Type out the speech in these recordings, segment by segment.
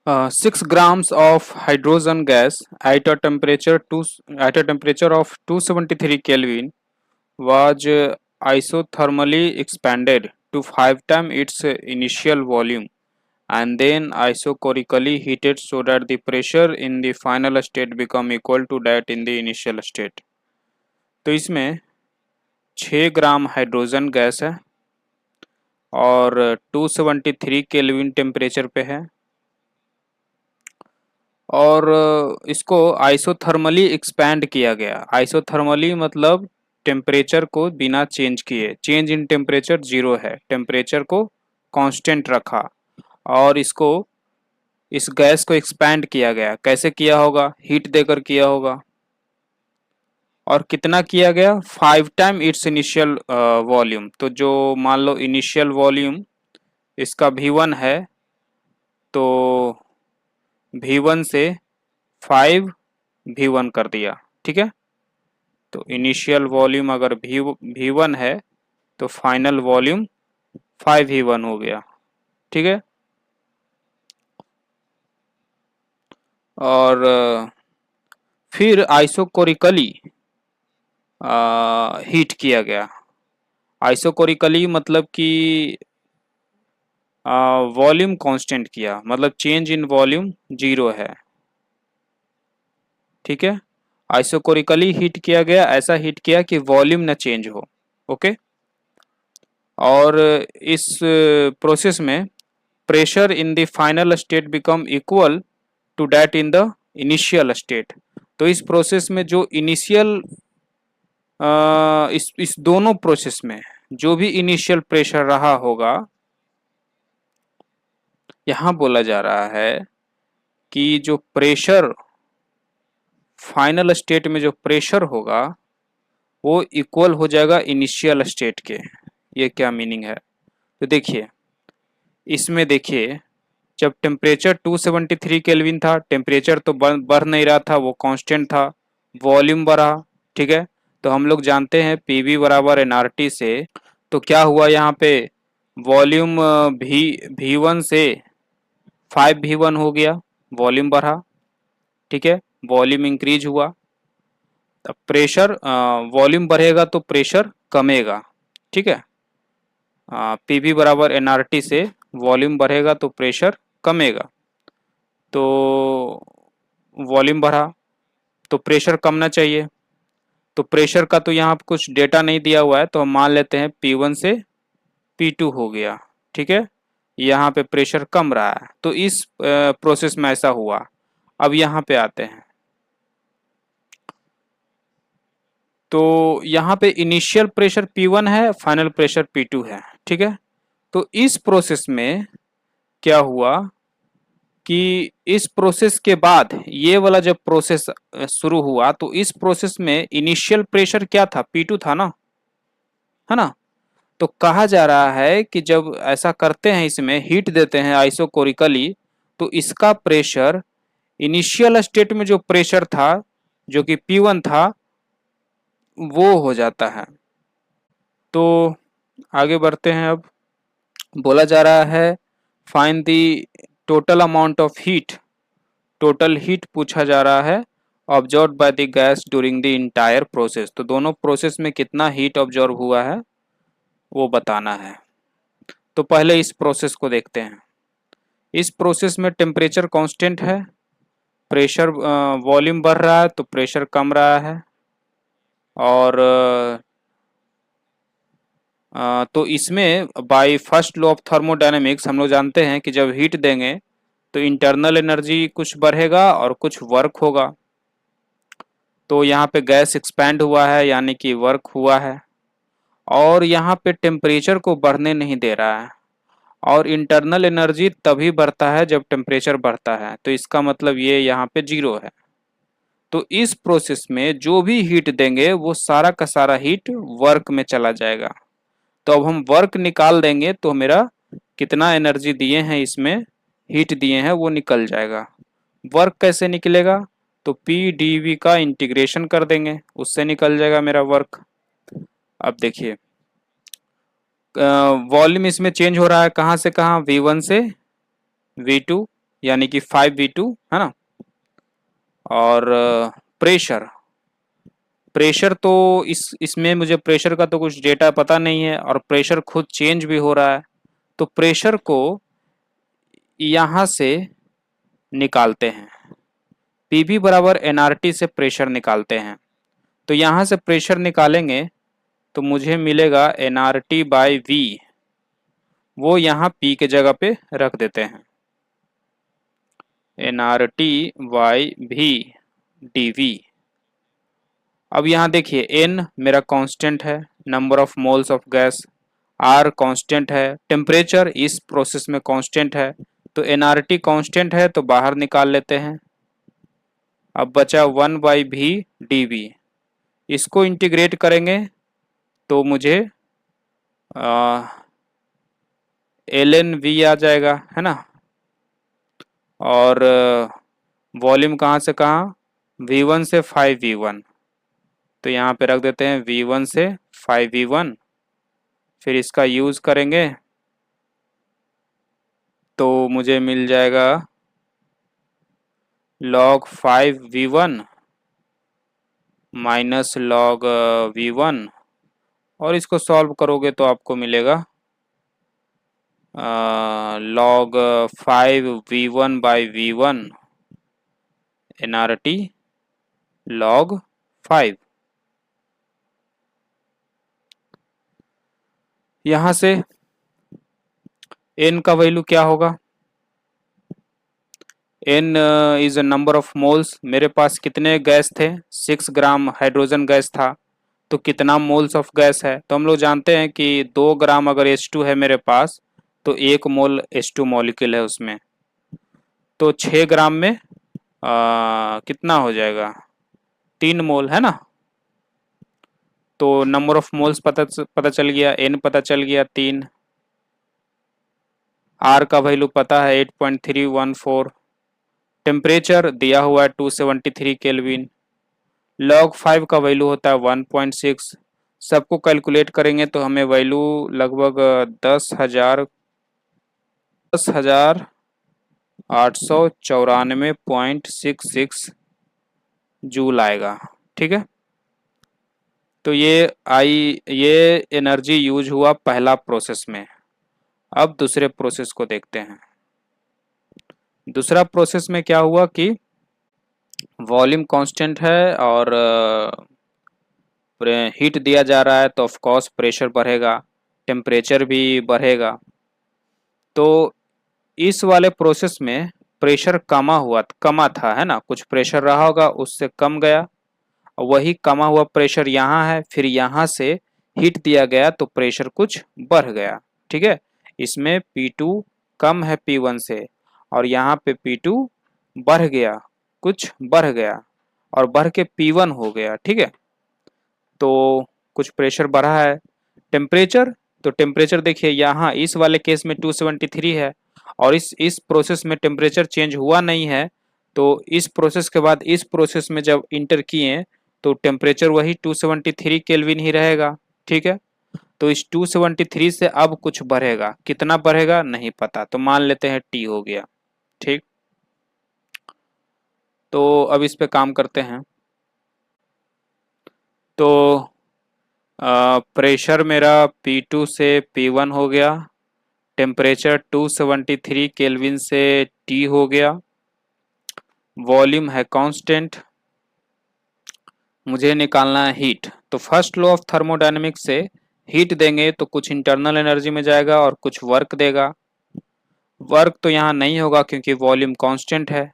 6 grams of hydrogen gas at a temperature of 273 Kelvin was isothermally expanded to 5 times its initial volume and then isochorically heated so that the pressure in the final state become equal to that in the initial state. तो इसमें 6 gram hydrogen gas है और 273 kelvin temperature पे है और इसको isothermally expand किया गया। आइसोथर्मली मतलब टेम्परेचर को बिना चेंज किए, चेंज इन टेम्परेचर जीरो है, टेम्परेचर को कांस्टेंट रखा और इसको इस गैस को एक्सपैंड किया गया। कैसे किया होगा? हीट देकर किया होगा। और कितना किया गया? 5 टाइम इट्स इनिशियल वॉल्यूम। तो जो मान लो इनिशियल वॉल्यूम इसका V1 है तो V1 से 5 V1 कर दिया, ठीक है। तो इनिशियल वॉल्यूम अगर V1 है तो फाइनल वॉल्यूम 5 V1 हो गया, ठीक है। और फिर आइसोकोरिकली हीट किया गया। आइसोकोरिकली मतलब कि वॉल्यूम कांस्टेंट किया, मतलब चेंज इन वॉल्यूम जीरो है, ठीक है। आइसोकोरिकली हीट किया गया, ऐसा हीट किया कि वॉल्यूम न चेंज हो, ओके। और इस प्रोसेस में pressure in the final state become equal to that in the initial state. तो इस प्रोसेस में जो इनिशियल इस दोनों प्रोसेस में जो भी इनिशियल प्रेशर रहा होगा, यहां बोला जा रहा है कि जो प्रेशर फाइनल स्टेट में जो प्रेशर होगा वो इक्वल हो जाएगा इनिशियल स्टेट के। ये क्या मीनिंग है? तो देखिए, इसमें देखिए जब टेम्परेचर 273 केल्विन था, टेम्परेचर तो बढ़ नहीं रहा था, वो कांस्टेंट था, वॉल्यूम बढ़ा, ठीक है। तो हम लोग जानते हैं पीवी बराबर एनआरटी से। तो क्या हुआ यहाँ पे? वॉल्यूम V1 से 5 V1 हो गया, वॉल्यूम बढ़ा, ठीक है, वॉल्यूम इंक्रीज हुआ। अब प्रेशर, वॉल्यूम बढ़ेगा तो प्रेशर कमेगा, ठीक है। पीवी बराबर एनआरटी से वॉल्यूम बढ़ेगा तो प्रेशर कमेगा। तो वॉल्यूम बढ़ा तो प्रेशर कमना चाहिए। तो प्रेशर का तो यहाँ कुछ डेटा नहीं दिया हुआ है, तो हम मान लेते हैं P1 से P2 हो गया, ठीक है। यहाँ पे प्रेशर कम रहा है, तो इस प्रोसेस में ऐसा हुआ। अब यहाँ पे आते हैं, तो यहाँ पे इनिशियल प्रेशर P1 है, फाइनल प्रेशर P2 है, ठीक है। तो इस प्रोसेस में क्या हुआ कि इस प्रोसेस के बाद ये वाला जब प्रोसेस शुरू हुआ तो इस प्रोसेस में इनिशियल प्रेशर क्या था? P2 था ना, है ना। तो कहा जा रहा है कि जब ऐसा करते हैं, इसमें हीट देते हैं आइसोकोरिकली, तो इसका प्रेशर इनिशियल स्टेट में जो प्रेशर था जो कि P1 था वो हो जाता है। तो आगे बढ़ते हैं। अब बोला जा रहा है find the total amount of heat. Total heat पूछा जा रहा है observe by the gas during the entire process. तो दोनों प्रोसेस में कितना हीट ऑब्जर्व हुआ है वो बताना है। तो पहले इस प्रोसेस को देखते हैं। इस प्रोसेस में टेम्परेचर कांस्टेंट है, प्रेशर वॉल्यूम बढ़ रहा है तो प्रेशर कम रहा है। और तो इसमें by first law of thermodynamics हम लोग जानते हैं कि जब हीट देंगे तो इंटरनल एनर्जी कुछ बढ़ेगा और कुछ वर्क होगा। तो यहाँ पे गैस एक्सपैंड हुआ है यानी कि वर्क हुआ है, और यहाँ पे टेम्परेचर को बढ़ने नहीं दे रहा है। और इंटरनल एनर्जी तभी बढ़ता है जब टेम्परेचर बढ़ता है, तो इसका मतलब ये यहाँ पे जीरो है। तो इस प्रोसेस में जो भी हीट देंगे वो सारा का सारा हीट वर्क में चला जाएगा। तो अब हम वर्क निकाल देंगे तो मेरा कितना एनर्जी दिए हैं, इसमें हीट दिए हैं, वो निकल जाएगा। वर्क कैसे निकलेगा? तो पी डी वी का इंटीग्रेशन कर देंगे, उससे निकल जाएगा मेरा वर्क। अब देखिए वॉल्यूम इसमें चेंज हो रहा है, कहाँ से कहाँ? V1 से V2, यानी कि 5v2, है ना। और प्रेशर, प्रेशर तो इसमें मुझे प्रेशर का तो कुछ डेटा पता नहीं है, और प्रेशर खुद चेंज भी हो रहा है। तो प्रेशर को यहाँ से निकालते हैं, पीवी बराबर एनआरटी से प्रेशर निकालते हैं। तो यहाँ से प्रेशर निकालेंगे तो मुझे मिलेगा एनआरटी बाई वी, वो यहाँ पी के जगह पे रख देते हैं, एनआरटी बाई वी डीवी। अब यहाँ देखिए एन मेरा कांस्टेंट है, number of moles of gas, R constant है, टेम्परेचर इस प्रोसेस में कांस्टेंट है, तो एनआरटी कांस्टेंट है तो बाहर निकाल लेते हैं। अब बचा 1/v dv, इसको इंटीग्रेट करेंगे तो मुझे ln v आ जाएगा, है ना। और वॉल्यूम कहाँ से कहाँ, v1 से 5v1, तो यहाँ पे रख देते हैं v1 से 5v1। फिर इसका यूज़ करेंगे तो मुझे मिल जाएगा log 5v1 minus log v1, और इसको सॉल्व करोगे तो आपको मिलेगा log 5v1 by v1 nRT log 5। यहाँ से n का वैल्यू क्या होगा, n is a number of moles. मेरे पास कितने गैस थे, 6 ग्राम हाइड्रोजन गैस था, तो कितना मोल्स ऑफ गैस है, तो हम लोग जानते हैं कि 2 ग्राम अगर H2 है मेरे पास तो 1 मोल H2 मॉलिक्यूल है उसमें, तो 6 ग्राम में कितना हो जाएगा, 3 मोल, है ना। तो नंबर ऑफ मोल्स पता चल गया, n पता चल गया 3, r का वैल्यू पता है 8.314, टेम्परेचर दिया हुआ है 273 केल्विन, log 5 का वैल्यू होता है 1.6। सबको कैलकुलेट करेंगे तो हमें वैल्यू लगभग 10,894.66 जूल आएगा, ठीक है। तो ये एनर्जी यूज हुआ पहला प्रोसेस में। अब दूसरे प्रोसेस को देखते हैं। दूसरा प्रोसेस में क्या हुआ कि वॉल्यूम कांस्टेंट है और हीट दिया जा रहा है, तो ऑफ कोर्स प्रेशर बढ़ेगा, टेम्परेचर भी बढ़ेगा। तो इस वाले प्रोसेस में प्रेशर कमा था, है ना, कुछ प्रेशर रहा होगा उससे कम गया, वही कमा हुआ प्रेशर यहाँ है, फिर यहाँ से हीट दिया गया तो प्रेशर कुछ बढ़ गया, ठीक है। इसमें P2 कम है P1 से, और यहाँ पे P2 बढ़ गया, कुछ बढ़ गया और बढ़ के P1 हो गया, ठीक है। तो कुछ प्रेशर बढ़ा है। टेम्परेचर, तो टेम्परेचर देखिए यहाँ इस वाले केस में 273 है, और इस प्रोसेस में टेम्परेचर चेंज हुआ नहीं है, तो इस प्रोसेस के बाद इस प्रोसेस में जब इंटर किए तो टेम्परेचर वही 273 केल्विन ही रहेगा, ठीक है। तो इस 273 से अब कुछ बढ़ेगा, कितना बढ़ेगा नहीं पता, तो मान लेते हैं T हो गया, ठीक। तो अब इस पे काम करते हैं। तो प्रेशर मेरा P2 से P1 हो गया, टेम्परेचर 273 केल्विन से T हो गया, वॉल्यूम है कांस्टेंट, मुझे निकालना है हीट। तो फर्स्ट लॉ ऑफ थर्मोडायनेमिक्स से हीट देंगे तो कुछ इंटरनल एनर्जी में जाएगा और कुछ वर्क देगा। वर्क तो यहाँ नहीं होगा क्योंकि वॉल्यूम कांस्टेंट है,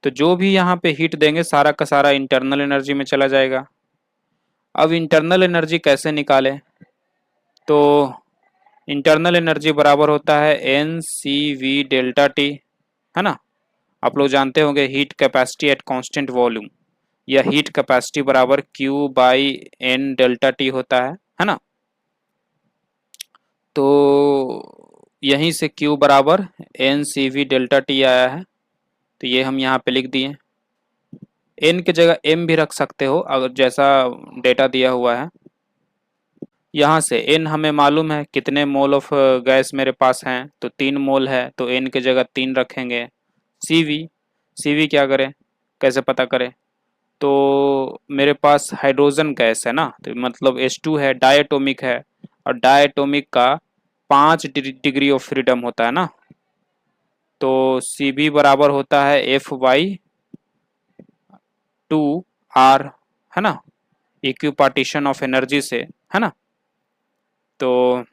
तो जो भी यहाँ पे हीट देंगे सारा का सारा इंटरनल एनर्जी में चला जाएगा। अब इंटरनल एनर्जी कैसे निकालें, तो इंटरनल एनर्जी बराबर होता है NCV डेल्टा टी, है ना। आप लोग जानते होंगे heat capacity at constant volume, या हीट कैपेसिटी बराबर Q by N delta T होता है ना। तो यहीं से Q बराबर NCV डेल्टा टी आया है, तो ये हम यहाँ पे लिख दिए। N की जगह M भी रख सकते हो अगर जैसा डेटा दिया हुआ है। यहाँ से N हमें मालूम है कितने मोल ऑफ गैस मेरे पास हैं, तो 3 मोल है, तो N की जगह 3 रखेंगे। CV, CV क्या करें, कैसे पता करें? तो मेरे पास हाइड्रोजन गैस है ना, तो मतलब H2 है, डायटोमिक है, और डायटोमिक का 5 डिग्री ऑफ फ्रीडम होता है ना, तो CV बराबर होता है F/2R, है ना, इक्विपार्टीशन ऑफ एनर्जी से, है ना। तो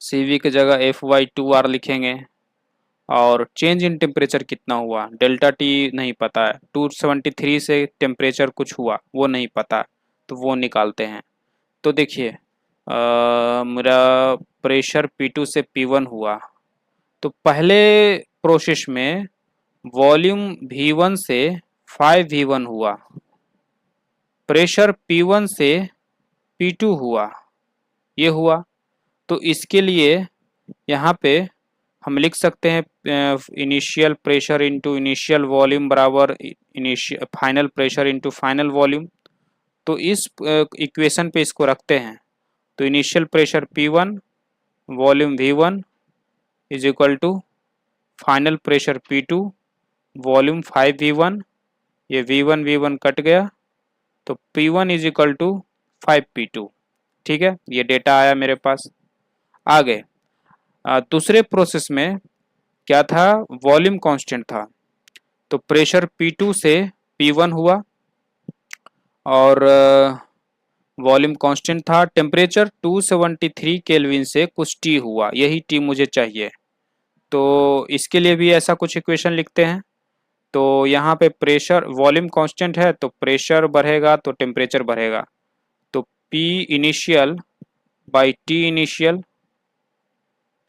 CV की जगह F/2R लिखेंगे, और चेंज इन टेम्परेचर कितना हुआ, डेल्टा टी नहीं पता है, 273 से टेम्परेचर कुछ हुआ वो नहीं पता, तो वो निकालते हैं। तो देखिए मेरा प्रेशर P2 से P1 हुआ, तो पहले प्रोसेस में वॉल्यूम V1 से 5V1 हुआ, प्रेशर P1 से P2 हुआ, ये हुआ। तो इसके लिए यहाँ पे हम लिख सकते हैं initial pressure into initial volume बराबर initial final pressure into final volume. तो इस इक्वेशन पे इसको रखते हैं, तो initial pressure P1 volume V1 is equal to final pressure P2 volume 5V1, ये V1 कट गया, तो P1 is equal to 5P2। ठीक है, ये डेटा आया मेरे पास। आगे दूसरे प्रोसेस में क्या था, वॉल्यूम कांस्टेंट था, तो प्रेशर P2 से P1 हुआ, और वॉल्यूम कांस्टेंट था, टेम्परेचर 273 केल्विन से कुछ T हुआ, यही T मुझे चाहिए। तो इसके लिए भी ऐसा कुछ इक्वेशन लिखते हैं। तो यहाँ पे प्रेशर वॉल्यूम कांस्टेंट है, तो प्रेशर बढ़ेगा तो टेम्परेचर बढ़ेगा, तो P initial by T initial,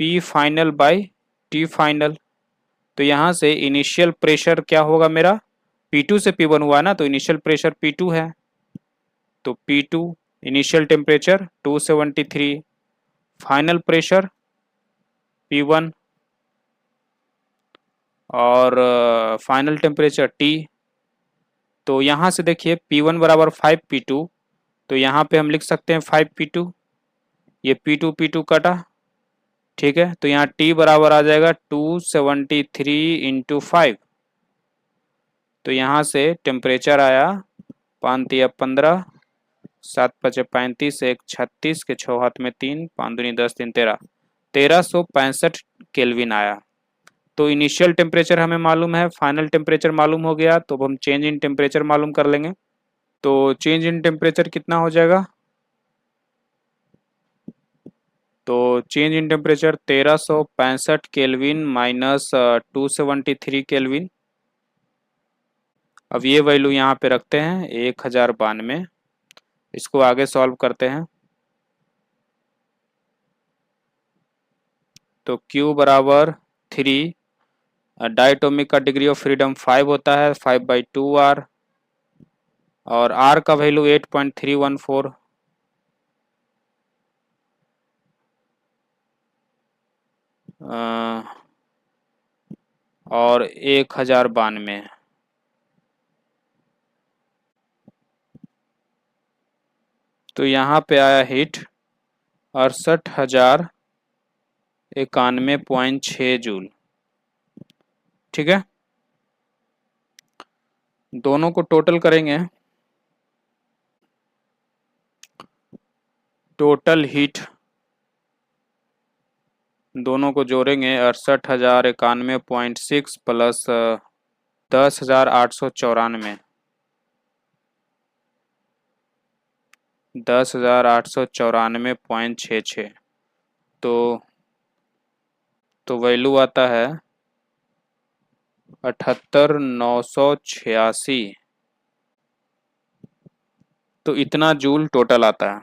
P final by T final. तो यहाँ से इनिशियल प्रेशर क्या होगा मेरा, P2 से P1 हुआ ना, तो इनिशियल प्रेशर P2 है, तो P2 initial temperature 273, final pressure P1, और फाइनल टेम्परेचर T। तो यहाँ से देखिए P1 बराबर 5P2, तो यहाँ पे हम लिख सकते हैं 5P2, ये P2 कटा, ठीक है। तो यहाँ T बराबर आ जाएगा 273 इंटू 5, तो यहाँ से टेम्परेचर आया 5×3 = 15, 7×5 = 35, 1 36 के 6 हाथ में 3, 5×2 = 10, 3 13, 1365 केल्विन आया। तो इनिशियल टेम्परेचर हमें मालूम है, फाइनल टेम्परेचर मालूम हो गया, तो अब हम चेंज इन टेम्परेचर मालूम कर लेंगे। तो चेंज इन टेम्परेचर कितना हो जाएगा, तो change in temperature 1365 kelvin minus 273 kelvin. अब ये वैल्यू यहाँ पे रखते हैं 1092, इसको आगे सॉल्व करते हैं। तो Q बराबर 3, डायटोमिक का डिग्री ऑफ फ्रीडम 5 होता है, 5/2R, और R का वैल्यू 8.314, और 1092। तो यहाँ पे आया हीट 68,091.6 जूल। ठीक है, दोनों को टोटल करेंगे, टोटल हीट दोनों को जोड़ेंगे 68,091.6 प्लस 10,894, 10,894.66, तो वैल्यू आता है 78,986। तो इतना जूल टोटल आता है।